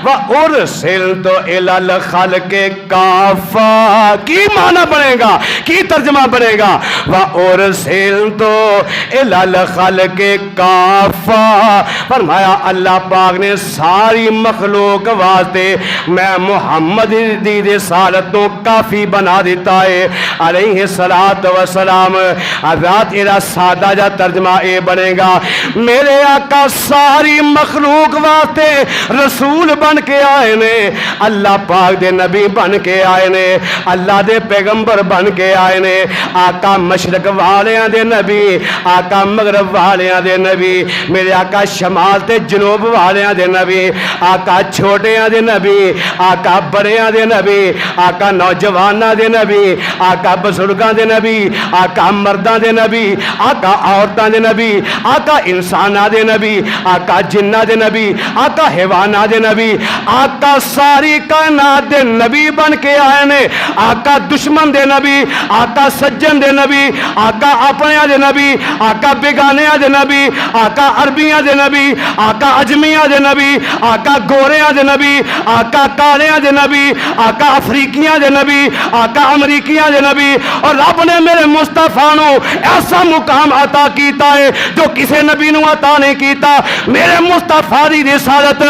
وَأُرْسِلْتُ إِلَى الْخَلْقِ كَافَّةً کی معنی بنے گا، کی ترجمہ بنے گا؟ وَأُرْسِلْتُ إِلَى الْخَلْقِ كَافَّةً، فرمایا اللہ پاک نے ساری مخلوق واسطے میں محمد دی رسالت تو کافی بنا دیتا ہے علیہ السلام۔ حضرات ایرا سادہ جا ترجمہ اے بنے گا، میرے آقا ساری مخلوق واسطے رسول بن کے آئے نے، اللہ پاک دے نبی بن کے آئے نے، اللہ دے پیغمبر بن کے آئے نے، آقا مشرق والیاں دے نبی، آقا مغرب والیاں دے نبی، میرے آقا شمال تے جنوب والیاں دے نبی، آقا چھوٹیاں دے نبی، آقا بڑیاں دے نبی، آقا نوجواناں دے نبی، آقا بزرگاں دے نبی، آقا مرداں دے نبی، آقا عورتاں دے نبی، آقا انساناں دے نبی، آقا جنہ دے نبی، آقا حیواناں دے نبی، آقا ساری کائنات دے نبی بن کے آئے نے، آقا دشمن دے نبی، آقا سجن دے نبی، آقا اپنیاں دے نبی، آقا بیگانیاں دے نبی، آقا عربیاں دے نبی، آقا اجمیاں دے نبی، آقا گوریاں دے نبی، آقا کالیاں دے نبی، آقا افریقیاں دے نبی، آقا امریکیاں دے نبی، اور رب نے میرے مصطفیٰ نو ایسا مقام عطا کیتا ہے جو کسی نبی نو عطا نہیں کیتا۔ میرے مصطفیٰ دی رسالت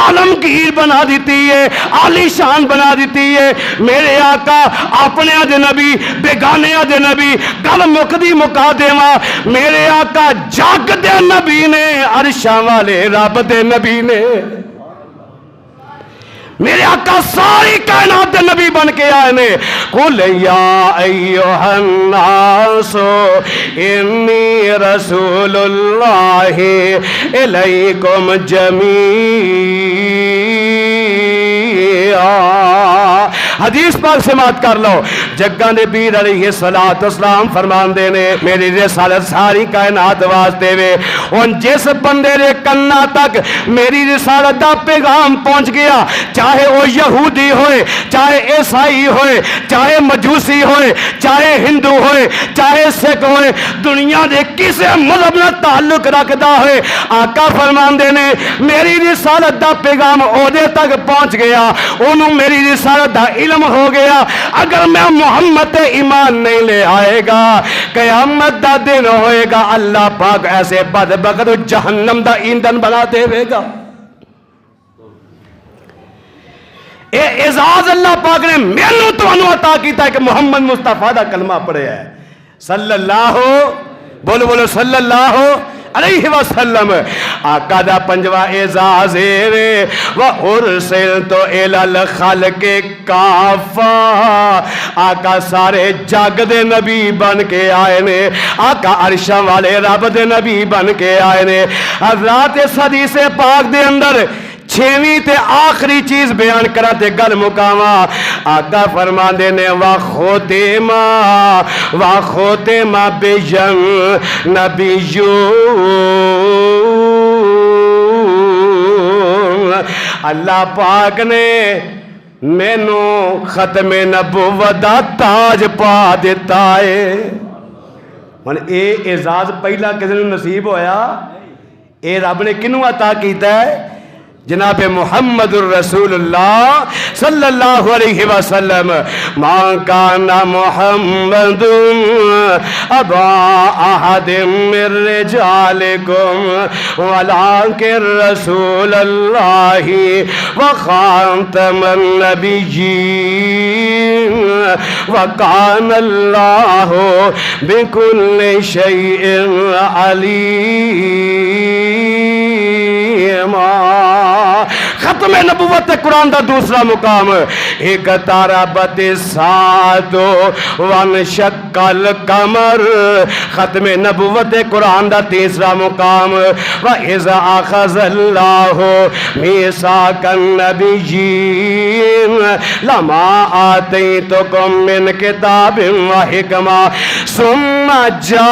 عالمگیر بنا دیتی ہے، عالی شان بنا دیتی ہے۔ میرے آقا اپنے دے نبی، بیگانے دے نبی، گل مکدی مکا دیواں، میرے آقا جگ دے نبی نے، عرشاں والے رب دے نبی نے، میرے آقا ساری کائنات دے نبی بن کے آئے نے۔ قُلْ يَا أَيُّهَا النَّاسُ إِنِّي رَسُولُ اللَّهِ إِلَيْكُمْ جَمِيعًا۔ حدیث پاک سے مات کر لو، جگہ نبی علیہ السلام فرمان دینے میری رسالت ساری کائنات واسطے وے، ان جس بندے دے کنا تک میری رسالت دا پیغام پہنچ گیا، چاہے وہ یہودی ہوئے، چاہے عیسائی ہوئے، چاہے مجوسی ہوئے، چاہے ہندو ہوئے، چاہے سکھ ہوئے، دنیا دے کسے مذہب نہ تعلق رکھدا ہوئے، آقا فرمان دینے میری رسالت دا پیغام عہدے تک پہنچ گیا، انہوں میری رسالت دا علم ہو گیا۔ اگر میں محمد ایمان نہیں لے آئے گا، قیامت دا دن ہوئے گا، اللہ پاک ایسے بدبخت جہنم دا ایندھن بنا دے گا۔ اے اعزاز اللہ پاک نے مینوں تانوں عطا کیتا ہے کہ محمد مصطفیٰ دا کلمہ پڑھے ہے، صلی اللہ بولو بولو صلی اللہ علیہ وسلم۔ آقا دا پنجواں اعزاز ہے وَأُرْسِلْتُ إِلَى الْخَلْقِ كَافَّةً، آقا سارے جگ دے نبی بن کے آئے نے، آقا عرشاں والے رب دے نبی بن کے آئے نے۔ حضرات اس حدیث پاک دے اندر چھویں تے آخری چیز بیان کرا تے گل مکاواں، آقا فرمان دینے وَخُتِمَ بِالنَّبِيُّونَ، اللہ پاک نے مینوں ختم نبوت دا تاج پا دیتا ہے۔ من اے اعزاز پہلا کسی نے نصیب ہویا، اے رب نے کنوں عطا کیتا ہے؟ جناب محمد الرسول اللہ صلی اللہ علیہ وسلم۔ ما کان محمد ابا احد من رجالکم ولکن رسول اللہ وخاتم النبیین وکان اللہ بکل شیء علیم۔ ختم نبوت قرآن دا دوسرا مقام، ایک تاربت الساعۃ وانشق القمر، ختم نبوت قرآن دا تیسرا مقام، وَإِذَا أَخَذَ اللَّهُ مِيثَاقَ النَّبِيِّينَ لَمَا آتَيْتُكُم مِّن كِتَابٍ وَحِكْمَةٍ ثُمَّ جَاءَكُم